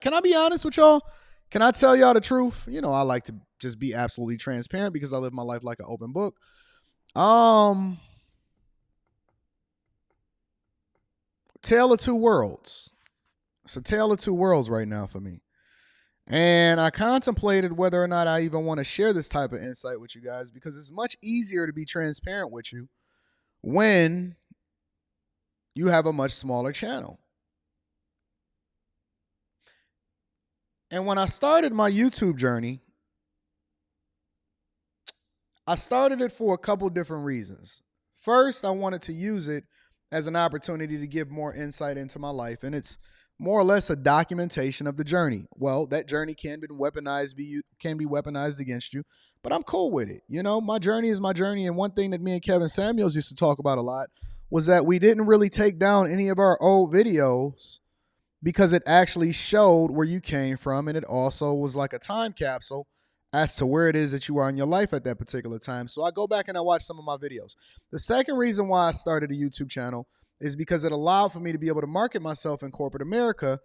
Can I be honest with y'all? Can I tell y'all the truth? You know, I like to just be absolutely transparent because I live my life like an open book. Um, Tale of two worlds. It's a tale of two worlds right now for me. And I contemplated whether or not I even want to share this type of insight with you guys because it's much easier to be transparent with you when you have a much smaller channel. And when I started my YouTube journey, I started it for a couple different reasons. First, I wanted to use it as an opportunity to give more insight into my life, and it's more or less a documentation of the journey. Well, that journey can be weaponized against you, but I'm cool with it. You know, my journey is my journey, and one thing that me and Kevin Samuels used to talk about a lot was that we didn't really take down any of our old videos because it actually showed where you came from, and it also was like a time capsule as to where it is that you are in your life at that particular time. So I go back and I watch some of my videos. The second reason why I started a YouTube channel is because it allowed for me to be able to market myself in corporate America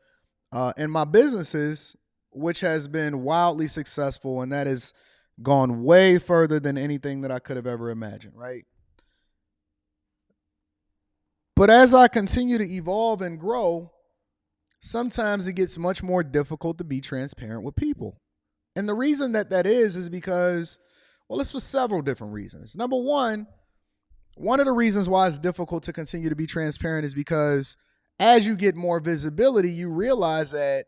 and my businesses, which has been wildly successful, and that has gone way further than anything that I could have ever imagined, right? But as I continue to evolve and grow, sometimes it gets much more difficult to be transparent with people. And the reason that that is because, well, it's for several different reasons. Number one of the reasons why it's difficult to continue to be transparent is because as you get more visibility, you realize that,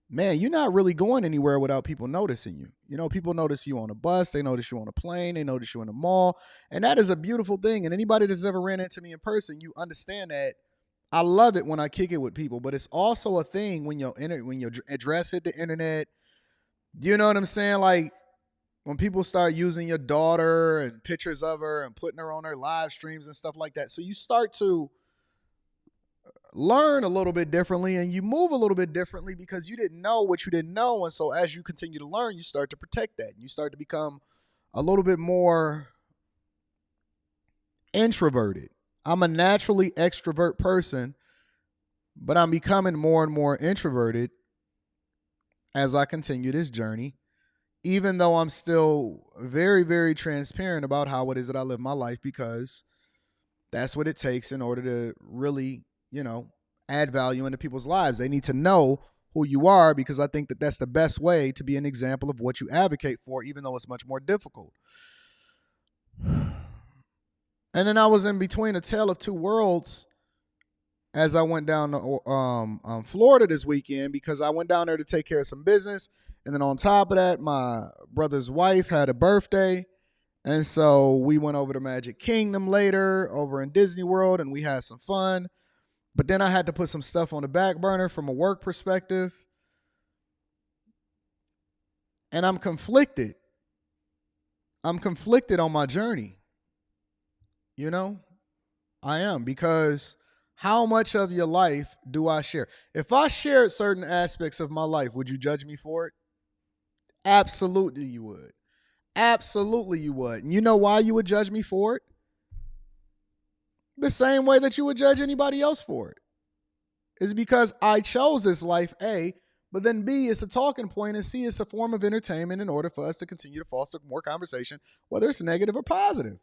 man, you're not really going anywhere without people noticing you. You know, people notice you on a bus, they notice you on a plane, they notice you in a mall. And that is a beautiful thing. And anybody that's ever ran into me in person, you understand that I love it when I kick it with people, but it's also a thing when your address hit the internet. You know what I'm saying? Like when people start using your daughter and pictures of her and putting her on their live streams and stuff like that. So you start to learn a little bit differently and you move a little bit differently because you didn't know what you didn't know. And so as you continue to learn, you start to protect that. You start to become a little bit more introverted. I'm a naturally extrovert person, but I'm becoming more and more introverted as I continue this journey, even though I'm still very, very transparent about how it is that I live my life because that's what it takes in order to really, you know, add value into people's lives. They need to know who you are because I think that that's the best way to be an example of what you advocate for, even though it's much more difficult. And then I was in between a tale of two worlds as I went down to Florida this weekend because I went down there to take care of some business. And then on top of that, my brother's wife had a birthday. And so we went over to Magic Kingdom later over in Disney World and we had some fun. But then I had to put some stuff on the back burner from a work perspective. And I'm conflicted. I'm conflicted on my journey. You know, I am because how much of your life do I share? If I shared certain aspects of my life, would you judge me for it? Absolutely, you would. Absolutely, you would. And you know why you would judge me for it? The same way that you would judge anybody else for it. Is because I chose this life, A, but then B, it's a talking point, and C, it's a form of entertainment in order for us to continue to foster more conversation, whether it's negative or positive.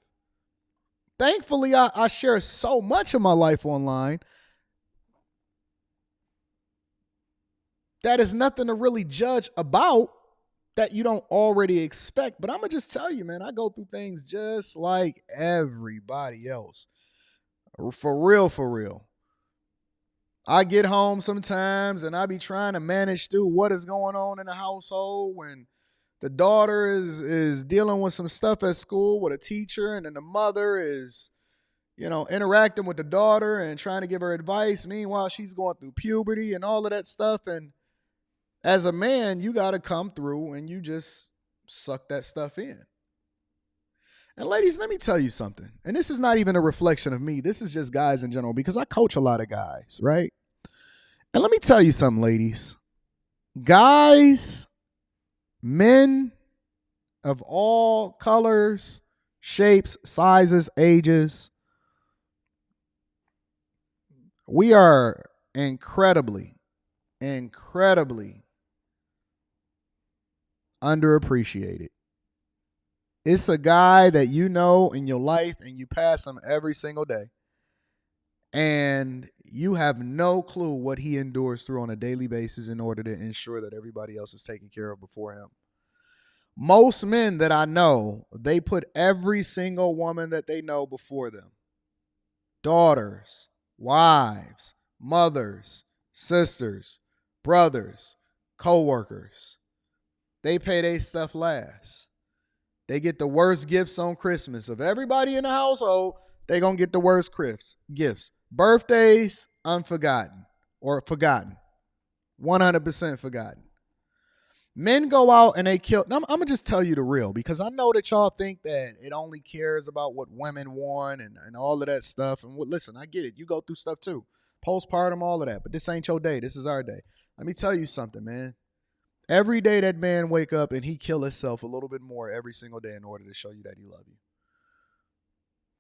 Thankfully, I share so much of my life online that is nothing to really judge about that you don't already expect. But I'm going to just tell you, man, I go through things just like everybody else. For real, for real. I get home sometimes and I be trying to manage through what is going on in the household when the daughter is dealing with some stuff at school with a teacher, and then the mother is, you know, interacting with the daughter and trying to give her advice. Meanwhile, she's going through puberty and all of that stuff. And as a man, you got to come through and you just suck that stuff in. And ladies, let me tell you something. And this is not even a reflection of me. This is just guys in general because I coach a lot of guys, right? And let me tell you something, ladies. Guys, men of all colors, shapes, sizes, ages, we are incredibly incredibly underappreciated. It's a guy that you know in your life and you pass him every single day. And you have no clue what he endures through on a daily basis in order to ensure that everybody else is taken care of before him. Most men that I know, they put every single woman that they know before them. Daughters, wives, mothers, sisters, brothers, co-workers. They pay their stuff last. They get the worst gifts on Christmas. Of everybody in the household, they going to get the worst gifts. Birthdays, unforgotten or forgotten. 100% forgotten. Men go out and they kill. I'm going to just tell you the real, because I know that y'all think that it only cares about what women want and all of that stuff. And listen, I get it. You go through stuff too. Postpartum, all of that. But this ain't your day. This is our day. Let me tell you something, man. Every day that man wake up and he kill himself a little bit more every single day in order to show you that he love you.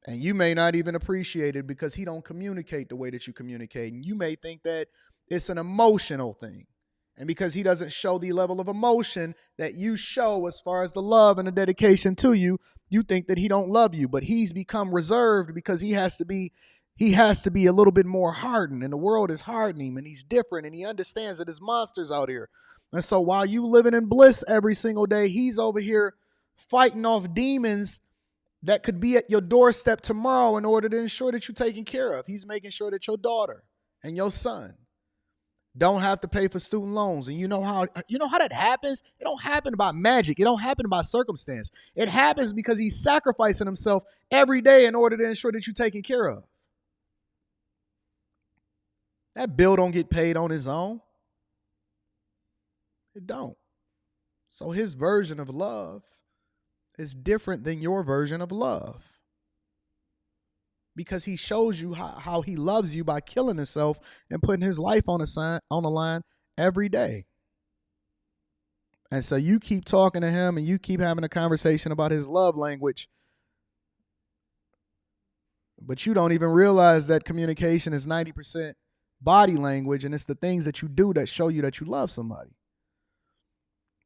And you may not even appreciate it because he don't communicate the way that you communicate. And you may think that it's an emotional thing. And because he doesn't show the level of emotion that you show as far as the love and the dedication to you, you think that he don't love you. But he's become reserved because he has to be a little bit more hardened. And the world is hardening him, and he's different, and he understands that there's monsters out here. And so while you living in bliss every single day, he's over here fighting off demons that could be at your doorstep tomorrow in order to ensure that you're taken care of. He's making sure that your daughter and your son don't have to pay for student loans. And you know how that happens? It don't happen by magic. It don't happen by circumstance. It happens because he's sacrificing himself every day in order to ensure that you're taken care of. That bill don't get paid on his own. It don't. So his version of love is different than your version of love, because he shows you how he loves you by killing himself and putting his life on the line every day. And so you keep talking to him and you keep having a conversation about his love language, but you don't even realize that communication is 90% body language, and it's the things that you do that show you that you love somebody.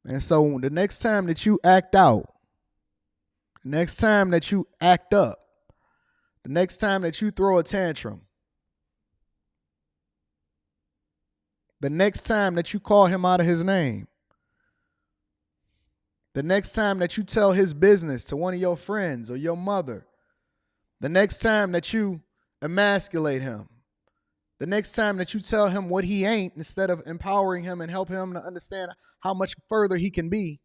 And so the next time that you act out, the next time that you act up, the next time that you throw a tantrum, the next time that you call him out of his name, the next time that you tell his business to one of your friends or your mother, the next time that you emasculate him, the next time that you tell him what he ain't instead of empowering him and help him to understand how much further he can be,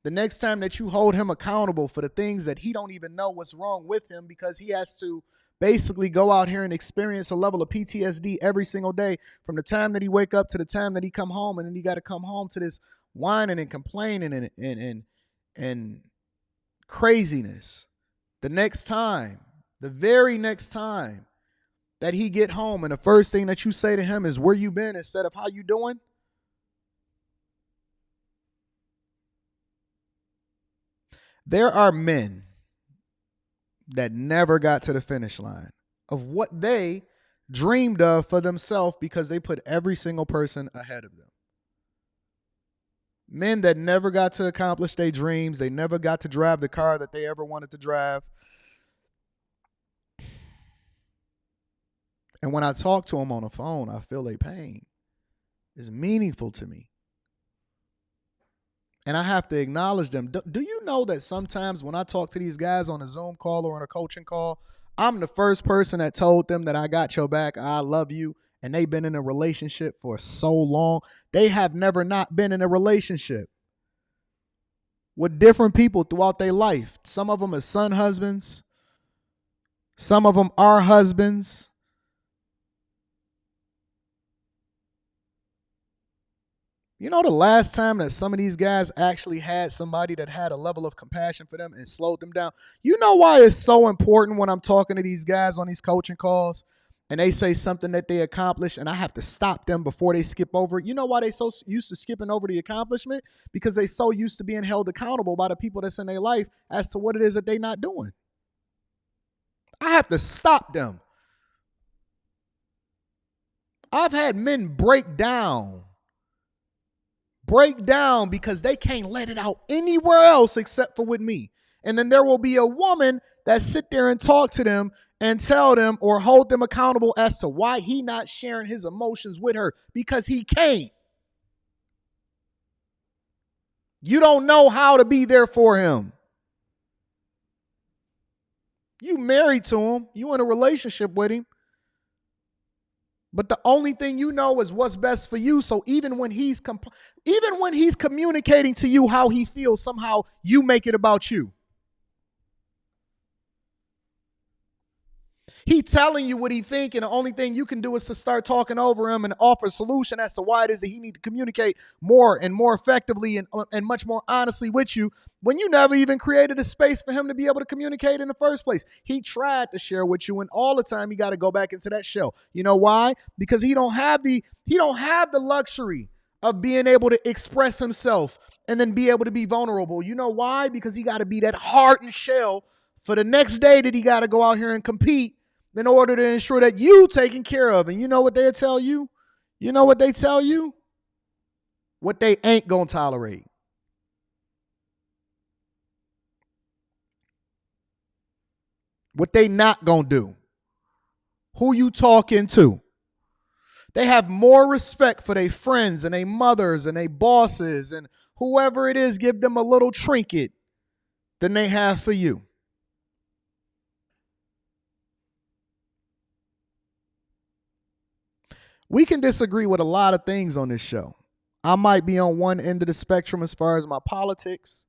the next time that you hold him accountable for the things that he don't even know what's wrong with him, because he has to basically go out here and experience a level of PTSD every single day from the time that he wake up to the time that he come home, and then he got to come home to this whining and complaining and craziness. The very next time that he get home and the first thing that you say to him is where you been instead of how you doing, there are men that never got to the finish line of what they dreamed of for themselves because they put every single person ahead of them. Men that never got to accomplish their dreams. They never got to drive the car that they ever wanted to drive. And when I talk to them on the phone, I feel their pain. It's meaningful to me. And I have to acknowledge them. Do you know that sometimes when I talk to these guys on a Zoom call or on a coaching call, I'm the first person that told them that I got your back, I love you, and they've been in a relationship for so long. They have never not been in a relationship with different people throughout their life. Some of them are son husbands. Some of them are husbands. You know, the last time that some of these guys actually had somebody that had a level of compassion for them and slowed them down? You know why it's so important when I'm talking to these guys on these coaching calls and they say something that they accomplished and I have to stop them before they skip over it? You know why they so used to skipping over the accomplishment? Because they so used to being held accountable by the people that's in their life as to what it is that they not doing. I have to stop them. I've had men break down because they can't let it out anywhere else except for with me. And then there will be a woman that sit there and talk to them and tell them or hold them accountable as to why he not sharing his emotions with her, because he can't. You don't know how to be there for him. You married to him. You in a relationship with him. But the only thing you know is what's best for you. So even when he's communicating to you how he feels, somehow you make it about you. He telling you what he think, and the only thing you can do is to start talking over him and offer a solution as to why it is that he need to communicate more and more effectively and much more honestly with you, when you never even created a space for him to be able to communicate in the first place. He tried to share with you, and all the time he got to go back into that shell. You know why? Because he don't have the luxury of being able to express himself and then be able to be vulnerable. You know why? Because he got to be that hardened shell for the next day that he got to go out here and compete in order to ensure that you taken care of. And you know what they'll tell you? You know what they tell you? What they ain't gonna tolerate. What they not gonna do. Who you talking to? They have more respect for their friends and their mothers and their bosses and whoever it is give them a little trinket than they have for you. We can disagree with a lot of things on this show. I might be on one end of the spectrum as far as my politics.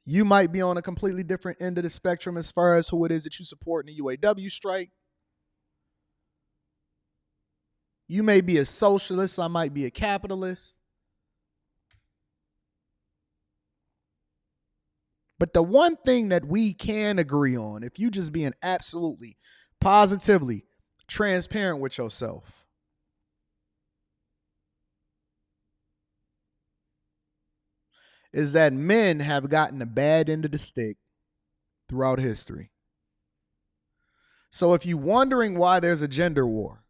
You might be on a completely different end of the spectrum as far as who it is that you support in the UAW strike. You may be a socialist. I might be a capitalist. But the one thing that we can agree on, if you just being absolutely, positively transparent with yourself, is that men have gotten a bad end of the stick throughout history. So if you're wondering why there's a gender war,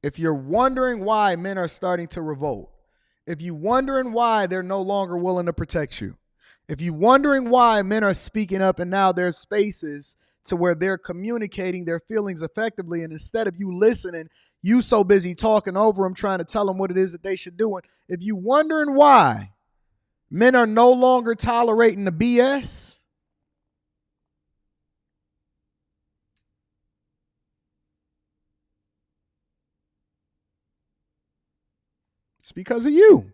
if you're wondering why men are starting to revolt, if you're wondering why they're no longer willing to protect you, if you're wondering why men are speaking up and now there's spaces to where they're communicating their feelings effectively, and instead of you listening, you so busy talking over them, trying to tell them what it is that they should do. And if you're wondering why men are no longer tolerating the BS, it's because of you.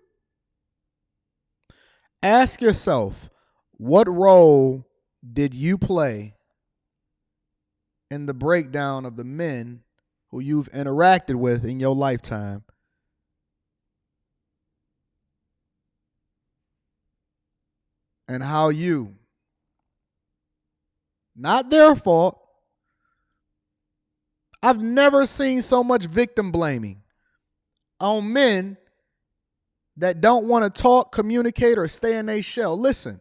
Ask yourself, what role did you play in the breakdown of the men who you've interacted with in your lifetime? And how you, not their fault, I've never seen so much victim blaming on men that don't want to talk, communicate, or stay in their shell. Listen,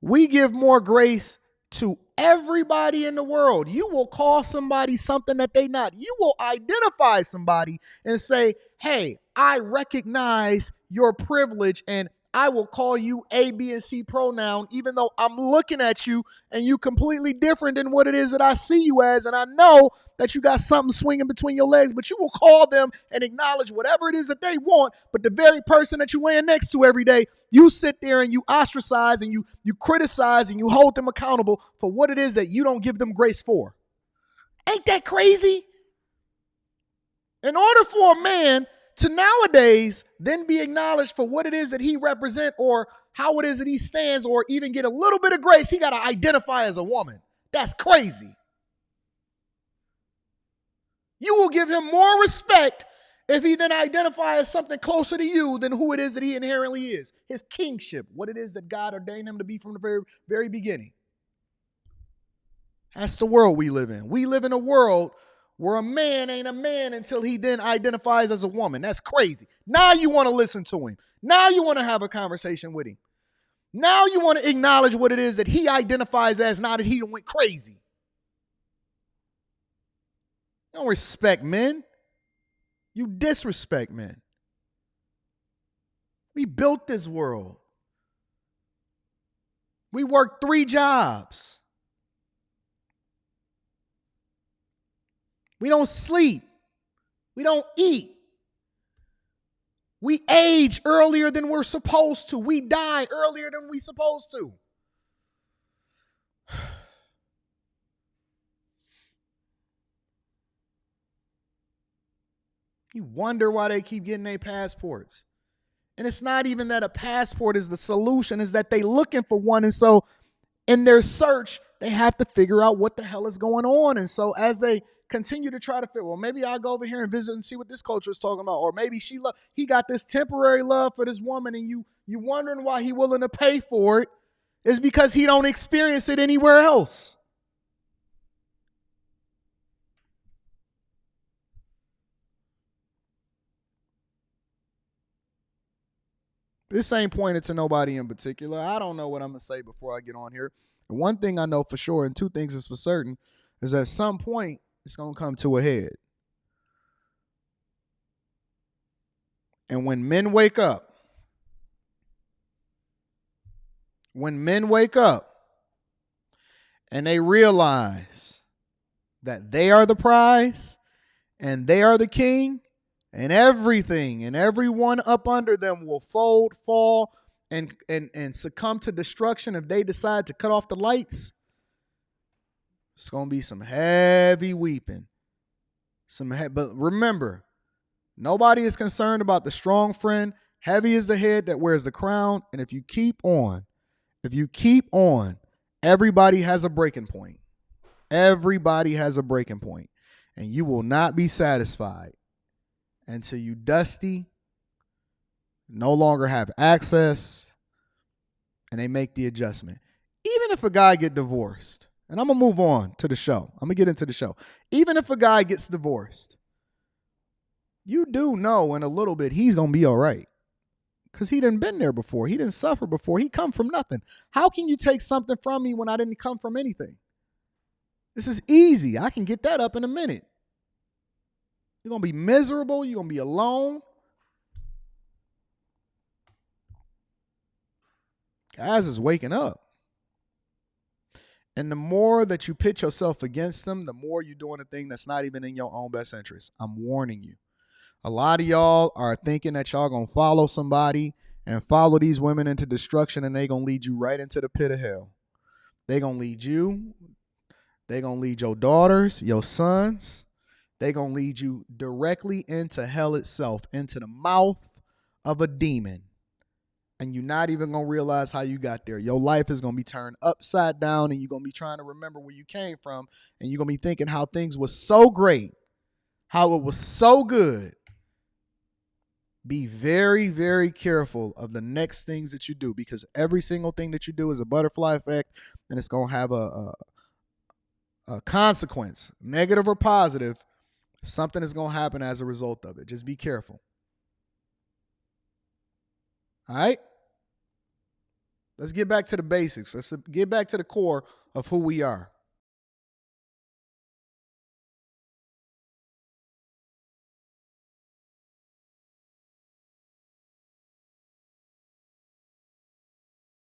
we give more grace to everybody in the world. You will call somebody something that they not. You will identify somebody and say, hey, I recognize your privilege and I will call you A, B, and C pronoun, even though I'm looking at you and you completely different than what it is that I see you as. And I know that you got something swinging between your legs, but you will call them and acknowledge whatever it is that they want. But the very person that you laying next to every day, you sit there and you ostracize and you criticize and you hold them accountable for what it is that you don't give them grace for. Ain't that crazy? In order for a man to nowadays then be acknowledged for what it is that he represents or how it is that he stands or even get a little bit of grace, he got to identify as a woman. That's crazy. You will give him more respect if he then identifies as something closer to you than who it is that he inherently is. His kingship, what it is that God ordained him to be from the very, very beginning. That's the world we live in. We live in a world where a man ain't a man until he then identifies as a woman. That's crazy. Now you want to listen to him. Now you want to have a conversation with him. Now you want to acknowledge what it is that he identifies as, now that he went crazy. You don't respect men. You disrespect men. We built this world. We work 3 jobs. We don't sleep. We don't eat. We age earlier than we're supposed to. We die earlier than we're supposed to. You wonder why they keep getting their passports. And it's not even that a passport is the solution, it's that they looking for one. And so in their search, they have to figure out what the hell is going on. And so as they continue to try to figure, well, maybe I'll go over here and visit and see what this culture is talking about. Or maybe he got this temporary love for this woman, and you wondering why he willing to pay for it is because he don't experience it anywhere else. This ain't pointed to nobody in particular. I don't know what I'm going to say before I get on here. And one thing I know for sure, and 2 things is for certain, is at some point it's going to come to a head. And when men wake up, and they realize that they are the prize and they are the king, and everything and everyone up under them will fold, fall, and succumb to destruction if they decide to cut off the lights, it's going to be some heavy weeping. But remember, nobody is concerned about the strong friend. Heavy is the head that wears the crown. And if you keep on, everybody has a breaking point. Everybody has a breaking point. And you will not be satisfied until you dusty, no longer have access, and they make the adjustment. Even if a guy get divorced, and I'm going to move on to the show. I'm going to get into the show. Even if a guy gets divorced, you do know in a little bit he's going to be all right. Because he didn't been there before. He didn't suffer before. He come from nothing. How can you take something from me when I didn't come from anything? This is easy. I can get that up in a minute. You're going to be miserable. You're going to be alone. Guys is waking up. And the more that you pit yourself against them, the more you're doing a thing that's not even in your own best interest. I'm warning you. A lot of y'all are thinking that y'all going to follow somebody and follow these women into destruction, and they going to lead you right into the pit of hell. They going to lead you. They going to lead your daughters, your sons. They going to lead you directly into hell itself, into the mouth of a demon. And you're not even going to realize how you got there. Your life is going to be turned upside down, and you're going to be trying to remember where you came from, and you're going to be thinking how things were so great, how it was so good. Be very, very careful of the next things that you do, because every single thing that you do is a butterfly effect, and it's going to have a consequence, negative or positive. Something is going to happen as a result of it. Just be careful. All right? Let's get back to the basics. Let's get back to the core of who we are.